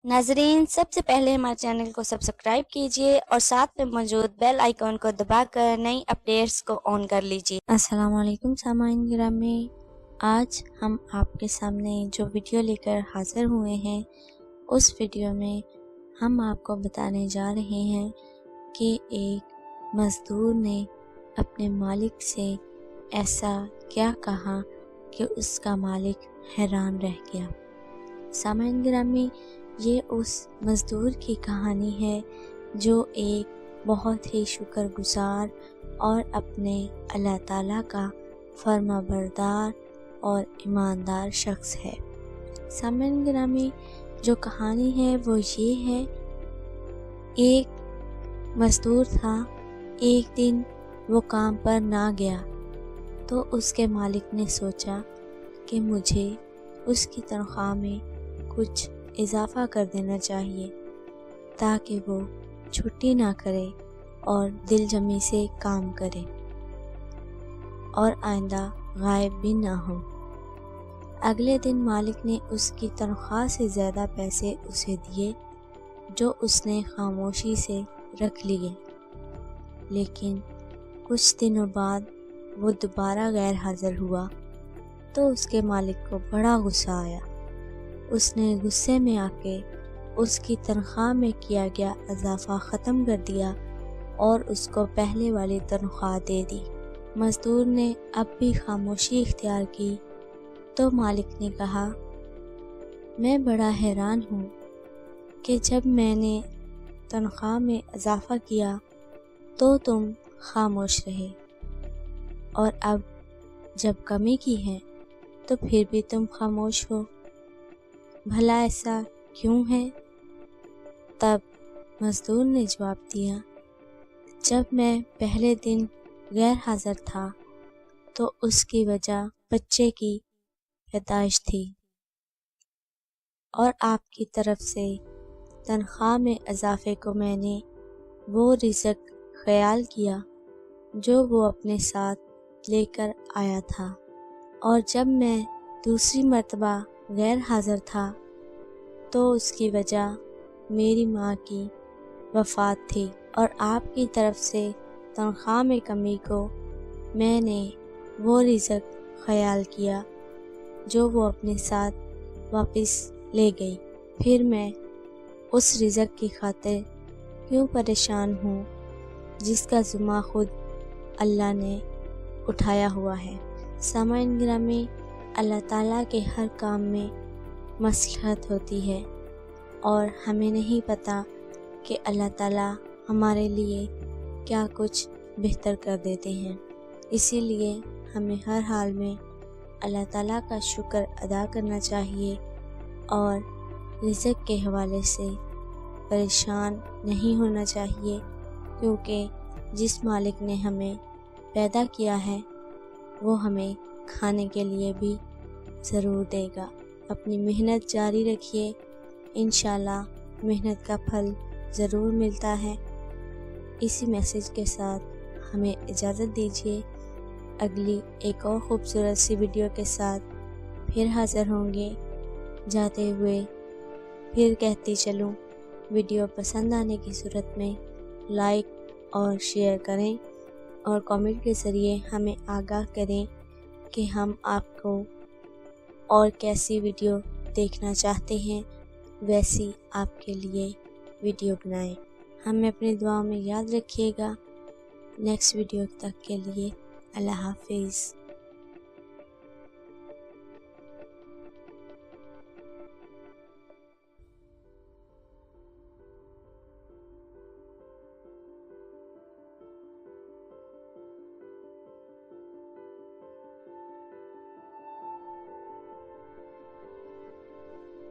नाजरीन, सबसे पहले हमारे चैनल को सब्सक्राइब कीजिए और साथ में मौजूद बेल आइकॉन को दबाकर नई अपडेट्स को ऑन कर लीजिए। अस्सलाम वालेकुम सामाइन गिरामी, आज हम आपके सामने जो वीडियो लेकर हाजिर हुए हैं उस वीडियो में हम आपको बताने जा रहे हैं कि एक मज़दूर ने अपने मालिक से ऐसा क्या कहा कि उसका मालिक हैरान रह गया। सामाइन गिरामी, ये उस मज़दूर की कहानी है जो एक बहुत ही शुक्रगुज़ार और अपने अल्लाह ताला का फर्माबरदार और ईमानदार शख्स है। सामाइन गिरामी, जो कहानी है वो ये है, एक मज़दूर था। एक दिन वो काम पर ना गया तो उसके मालिक ने सोचा कि मुझे उसकी तनख्वाह में कुछ इजाफ़ा कर देना चाहिए ताकि वो छुट्टी ना करे और दिल जमी से काम करे और आइंदा गायब भी ना हो। अगले दिन मालिक ने उसकी तनख्वाह से ज़्यादा पैसे उसे दिए जो उसने खामोशी से रख लिए। लेकिन कुछ दिनों बाद वो दोबारा गैर हाज़िर हुआ तो उसके मालिक को बड़ा गुस्सा आया। उसने गुस्से में आके उसकी तनख्वाह में किया गया इजाफ़ा ख़त्म कर दिया और उसको पहले वाली तनख्वाह दे दी। मज़दूर ने अब भी खामोशी इख्तियार की तो मालिक ने कहा, मैं बड़ा हैरान हूँ कि जब मैंने तनख्वाह में इजाफ़ा किया तो तुम खामोश रहे और अब जब कमी की है तो फिर भी तुम खामोश हो। भला ऐसा क्यों है? तब मज़दूर ने जवाब दिया, जब मैं पहले दिन गैर हाज़िर था तो उसकी वजह बच्चे की पैदाइश थी और आपकी तरफ से तनख्वाह में इजाफ़े को मैंने वो रिज़्क़ ख्याल किया जो वो अपने साथ लेकर आया था, और जब मैं दूसरी मर्तबा गैर हाज़िर था तो उसकी वजह मेरी माँ की वफ़ात थी और आपकी तरफ से तनख्वाह में कमी को मैंने वो रिज़्क़ ख्याल किया जो वो अपने साथ वापस ले गई। फिर मैं उस रिज़्क़ की खातिर क्यों परेशान हूँ जिसका ज़िम्मा खुद अल्लाह ने उठाया हुआ है। सामाइन गिरामी, अल्लाह ताला के हर काम में मसलहत होती है और हमें नहीं पता कि अल्लाह ताला हमारे लिए क्या कुछ बेहतर कर देते हैं। इसीलिए हमें हर हाल में अल्लाह ताला का शुक्र अदा करना चाहिए और रिज़्क़ के हवाले से परेशान नहीं होना चाहिए, क्योंकि जिस मालिक ने हमें पैदा किया है वो हमें खाने के लिए भी ज़रूर देगा। अपनी मेहनत जारी रखिए, इंशाल्लाह मेहनत का फल ज़रूर मिलता है। इसी मैसेज के साथ हमें इजाज़त दीजिए। अगली एक और ख़ूबसूरत सी वीडियो के साथ फिर हाज़िर होंगे। जाते हुए फिर कहती चलूँ, वीडियो पसंद आने की सूरत में लाइक और शेयर करें और कमेंट के ज़रिए हमें आगाह करें कि हम आपको और कैसी वीडियो देखना चाहते हैं, वैसी आपके लिए वीडियो बनाएं। हमें अपनी दुआ में याद रखिएगा। नेक्स्ट वीडियो तक के लिए अल्लाह हाफिज़।